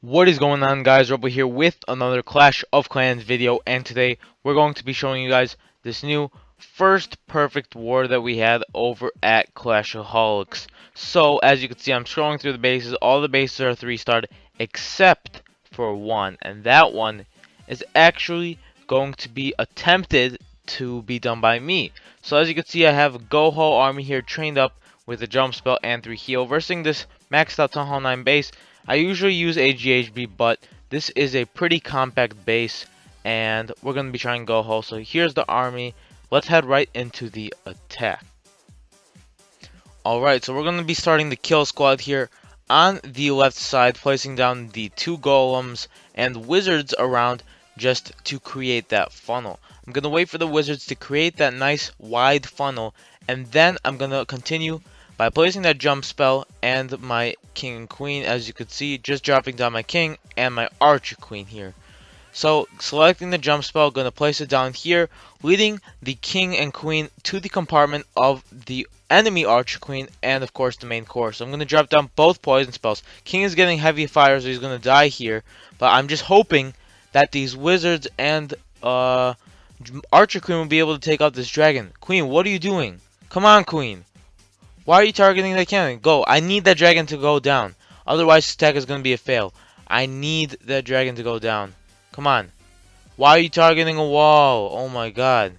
What is going on, guys? Robo here with another Clash of Clans video, and today we're going to be showing you guys this new first perfect war that we had over at CLASHaHOLIKZ. So as you can see, I'm scrolling through the bases. All the bases are 3-starred except for one, and that one is actually going to be attempted to be done by me. So as you can see, I have a Go-Ho army here trained up with a jump spell and 3 heal versing this maxed out Town Hall 9 base. I usually use a GHB, but this is a pretty compact base, and we're going to be trying Go-Ho. So here's the army. Let's head right into the attack. Alright, so we're going to be starting the kill squad here on the left side, placing down the 2 golems and wizards around just to create that funnel. I'm going to wait for the wizards to create that nice wide funnel, and then I'm going to continue by placing that jump spell and my king and queen. As you can see, just dropping down my king and my archer queen here. So selecting the jump spell, going to place it down here, leading the king and queen to the compartment of the enemy archer queen and of course the main core. So I'm going to drop down both poison spells. King is getting heavy fire, so he's going to die here, but I'm just hoping that these wizards and archer queen will be able to take out this dragon. Queen, what are you doing? Come on, queen. Why are you targeting that cannon? Go. I need that dragon to go down. Otherwise, this attack is going to be a fail. I need that dragon to go down. Come on. Why are you targeting a wall? Oh my god.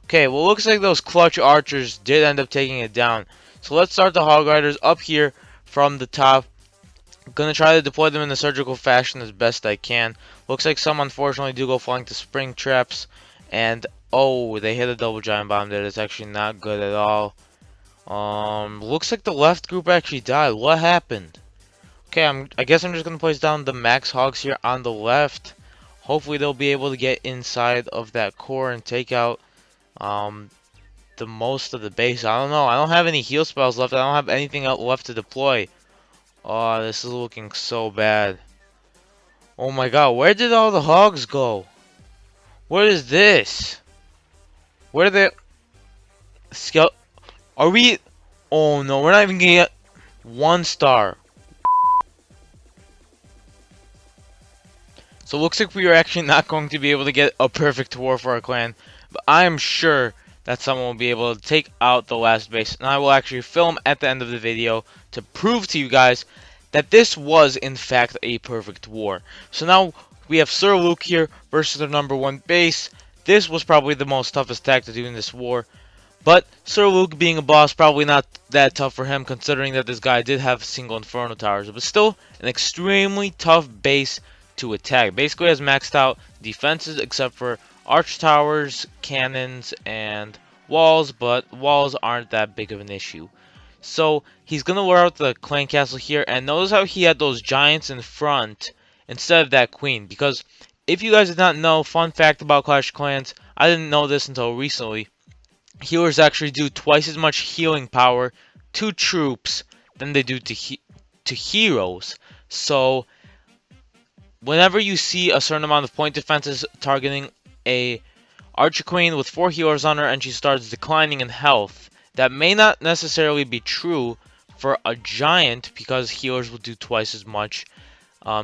Okay, well, looks like those clutch archers did end up taking it down. So let's start the hog riders up here from the top. I'm going to try to deploy them in a surgical fashion as best I can. Looks like some, unfortunately, do go flying to spring traps. And, oh, they hit a double giant bomb there. That's actually not good at all. Looks like the left group actually died. What happened? Okay, I guess I'm just gonna place down the max hogs here on the left. Hopefully they'll be able to get inside of that core and take out the most of the base. I don't know. I don't have any heal spells left. I don't have anything else left to deploy. Oh, this is looking so bad. Oh my god, where did all the hogs go? What is this? Where are they? Are we? Oh no, we're not even gonna get 1 star. So it looks like we are actually not going to be able to get a perfect war for our clan. But I am sure that someone will be able to take out the last base. And I will actually film at the end of the video to prove to you guys that this was in fact a perfect war. So now we have Sir Luke here versus the #1 base. This was probably the most toughest attack to do in this war. But Sir Luke being a boss, probably not that tough for him, considering that this guy did have single Inferno Towers. But still, an extremely tough base to attack. Basically has maxed out defenses except for arch towers, cannons, and walls. But walls aren't that big of an issue. So he's going to lure out the clan castle here. And notice how he had those giants in front instead of that queen. Because if you guys did not know, fun fact about Clash of Clans, I didn't know this until recently. Healers actually do twice as much healing power to troops than they do to heroes. So whenever you see a certain amount of point defenses targeting a archer queen with 4 healers on her and she starts declining in health, that may not necessarily be true for a giant, because healers will do twice as much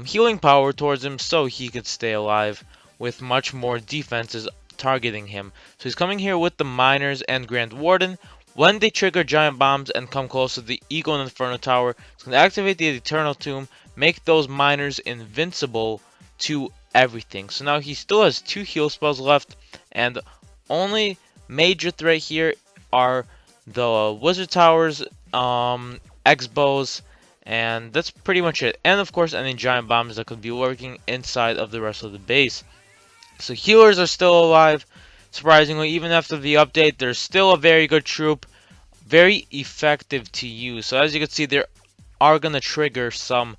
healing power towards him, so he could stay alive with much more defenses targeting him. So he's coming here with the miners and Grand Warden. When they trigger giant bombs and come close to the Eagle and Inferno Tower, it's going to activate the Eternal Tomb, make those miners invincible to everything. So now he still has 2 heal spells left, and only major threat here are the Wizard Towers, X-Bows, and that's pretty much it. And of course any giant bombs that could be working inside of the rest of the base. So healers are still alive. Surprisingly, even after the update, they're still a very good troop. Very effective to use. So as you can see, they are going to trigger some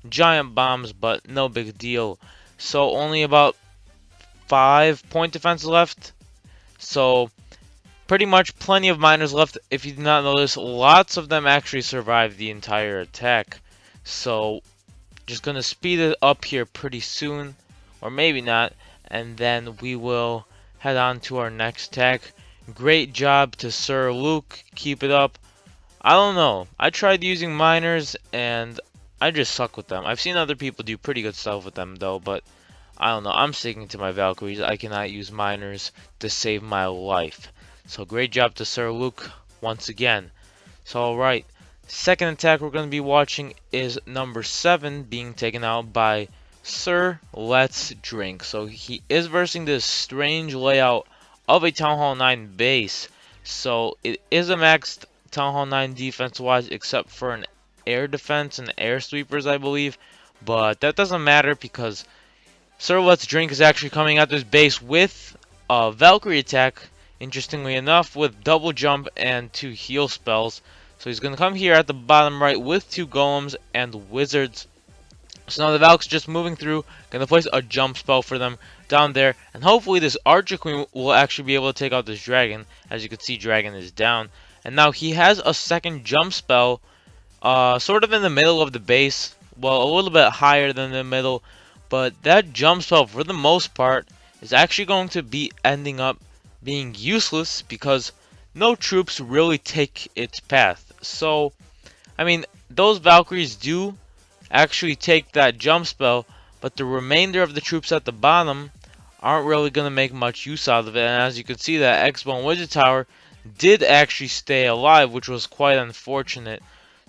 giant bombs, but no big deal. So only about 5 point defense left. So pretty much plenty of miners left. If you did not notice, lots of them actually survived the entire attack. So just going to speed it up here pretty soon. Or maybe not. And then we will head on to our next attack. Great job to Sir Luke. Keep it up. I don't know. I tried using miners and I just suck with them. I've seen other people do pretty good stuff with them though, but I don't know. I'm sticking to my Valkyries. I cannot use miners to save my life. So great job to Sir Luke once again. So alright. Second attack we're going to be watching is number 7 being taken out by Sir Let's Drink. So he is versing this strange layout of a Town Hall 9 base. So it is a maxed Town Hall 9 defense wise except for an air defense and air sweepers I believe. But that doesn't matter because Sir Let's Drink is actually coming at this base with a Valkyrie attack, interestingly enough, with double jump and 2 heal spells. So he's going to come here at the bottom right with 2 golems and wizards. So now the Valk's just moving through, going to place a jump spell for them down there. And hopefully this Archer Queen will actually be able to take out this dragon. As you can see, dragon is down. And now he has a second jump spell, sort of in the middle of the base. Well, a little bit higher than the middle. But that jump spell, for the most part, is actually going to be ending up being useless because no troops really take its path. So, I mean, those Valkyries do actually take that jump spell, but the remainder of the troops at the bottom aren't really going to make much use out of it. And as you can see, that X-Bone Wizard Tower did actually stay alive, which was quite unfortunate.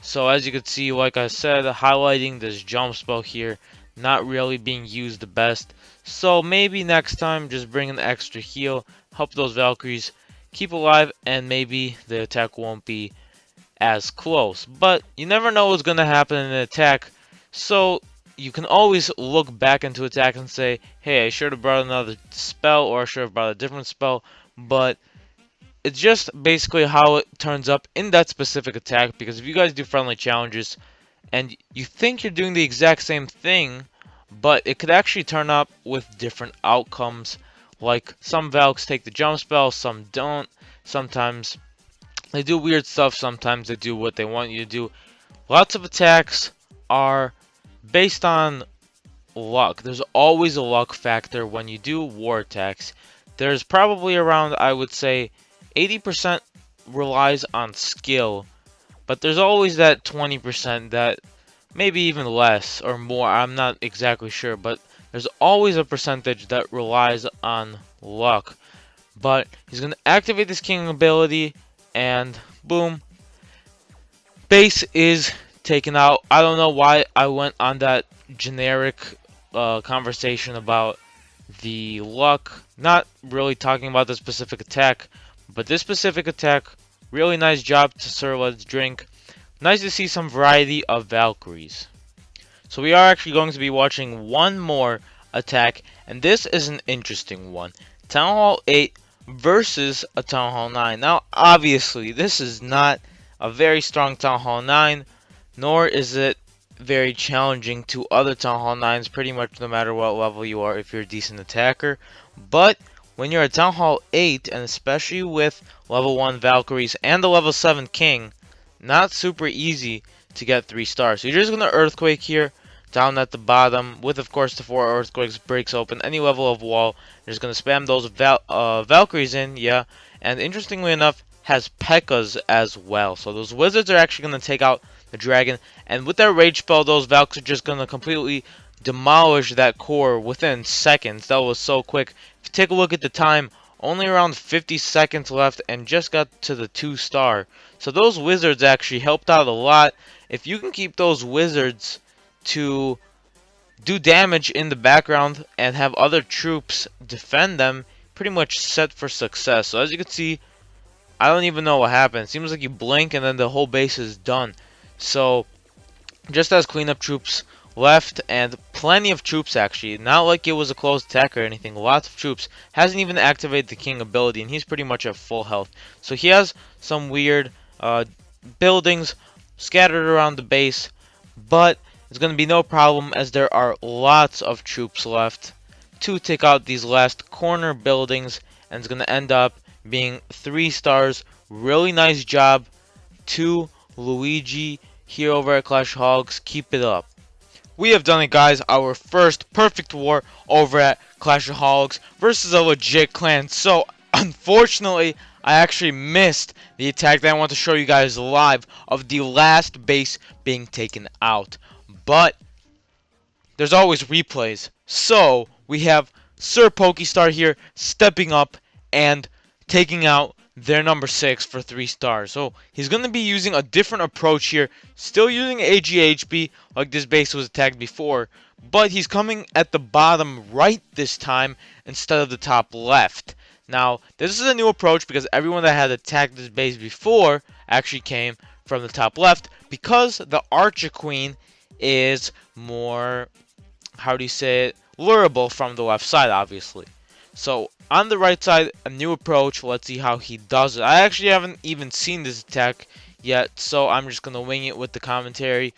So as you can see, like I said, highlighting this jump spell here, not really being used the best. So maybe next time, just bring an extra heal, help those Valkyries keep alive, and maybe the attack won't be as close. But you never know what's going to happen in an attack, so you can always look back into attack and say, hey, I should have brought another spell, or I should have brought a different spell. But it's just basically how it turns up in that specific attack, because if you guys do friendly challenges and you think you're doing the exact same thing, but it could actually turn up with different outcomes. Like some Valks take the jump spell, some don't. Sometimes they do weird stuff, sometimes they do what they want you to do. Lots of attacks are based on luck. There's always a luck factor when you do war attacks. There's probably around, I would say, 80% relies on skill, but there's always that 20% that maybe even less or more, I'm not exactly sure, but there's always a percentage that relies on luck. But he's going to activate this king ability, and boom, base is taken out. I don't know why I went on that generic conversation about the luck, not really talking about the specific attack, but this specific attack, really nice job to Sir Let's Drink. Nice to see some variety of Valkyries. So we are actually going to be watching one more attack, and this is an interesting one. Town Hall 8 versus a Town Hall 9. Now, obviously, this is not a very strong Town Hall 9, nor is it very challenging to other Town Hall 9s, pretty much no matter what level you are if you're a decent attacker. But when you're a Town Hall 8, and especially with level 1 Valkyries and the level 7 King, not super easy to get 3 stars. So you're just going to Earthquake here, down at the bottom, with of course the 4 Earthquakes breaks open any level of wall. You're just going to spam those Valkyries in, yeah. And interestingly enough, has P.E.K.K.A.s as well. So those wizards are actually going to take out the dragon. And with that rage spell, those Valks are just going to completely demolish that core within seconds. That was so quick. If you take a look at the time, only around 50 seconds left and just got to the 2-star. So those wizards actually helped out a lot. If you can keep those wizards to do damage in the background and have other troops defend them, pretty much set for success. So as you can see, I don't even know what happened. It seems like you blink and then the whole base is done. So just as cleanup troops left, and plenty of troops actually, not like it was a close attack or anything, lots of troops, hasn't even activated the king ability, and he's pretty much at full health. So he has some weird buildings scattered around the base, but it's going to be no problem as there are lots of troops left to take out these last corner buildings, and it's going to end up being 3 stars. Really nice job to Luigi here over at CLASHaHOLIKZ. Keep it up. We have done it, guys. Our first perfect war over at CLASHaHOLIKZ versus a legit clan. So, Unfortunately, I actually missed the attack that I want to show you guys live of the last base being taken out. But there's always replays. So we have Sir Pokestar here stepping up and taking out their number 6 for 3 stars. So he's going to be using a different approach here. Still using AGHB like this base was attacked before. But he's coming at the bottom right this time instead of the top left. Now, this is a new approach because everyone that had attacked this base before actually came from the top left, because the Archer Queen is more, how do you say it, lureable from the left side, obviously. So on the right side, a new approach. Let's see how he does it. I actually haven't even seen this attack yet, so I'm just gonna wing it with the commentary.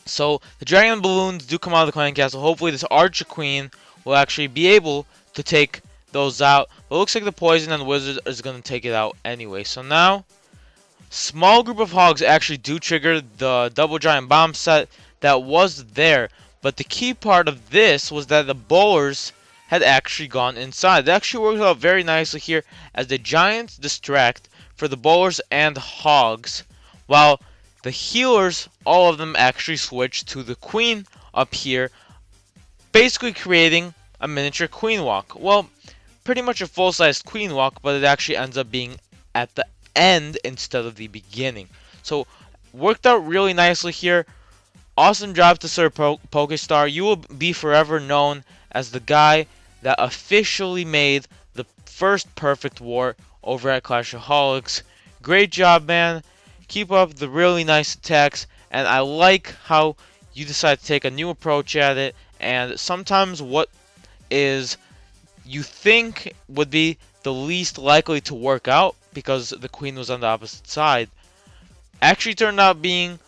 So the dragon balloons do come out of the clan castle. Hopefully this Archer Queen will actually be able to take those out. But it looks like the poison and the wizard is gonna take it out anyway. So now, small group of hogs actually do trigger the double giant bomb set that was there. But the key part of this was that the bowlers had actually gone inside. It actually works out very nicely here as the giants distract for the bowlers and hogs, while the healers, all of them actually switch to the queen up here, basically creating a miniature queen walk. Well, pretty much a full-sized queen walk, but it actually ends up being at the end instead of the beginning. So worked out really nicely here. Awesome job to Sir Pokestar. You will be forever known as the guy that officially made the first perfect war over at CLASHaHOLIKZ. Great job, man. Keep up the really nice attacks, and I like how you decide to take a new approach at it, and sometimes what is you think would be the least likely to work out because the queen was on the opposite side actually turned out being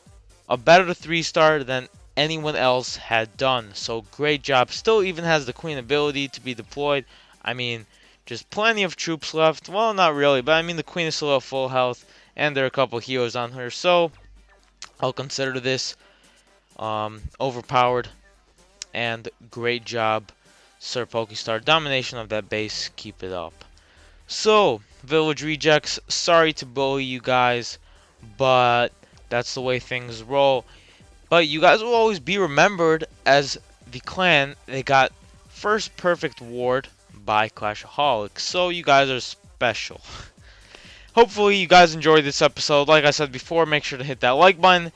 a better 3-star than anyone else had done. So great job. Still even has the queen ability to be deployed. I mean, just plenty of troops left. Well, not really, but I mean the queen is still at full health, and there are a couple healers on her, so I'll consider this overpowered. And great job, Sir Pokestar. Domination of that base. Keep it up. So, Village Rejects, sorry to bully you guys, but that's the way things roll. But you guys will always be remembered as the clan that got first perfect ward by CLASHaHOLIKZ. So you guys are special. Hopefully you guys enjoyed this episode. Like I said before, make sure to hit that like button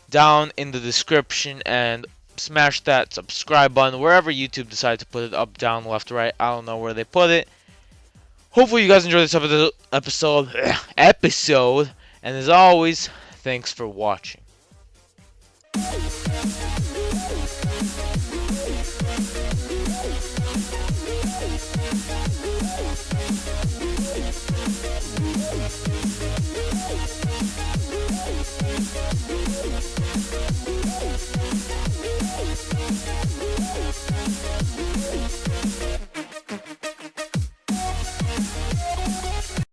down in the description and smash that subscribe button wherever YouTube decides to put it, up, down, left, right. I don't know where they put it. Hopefully you guys enjoyed this episode, and as always, thanks for watching.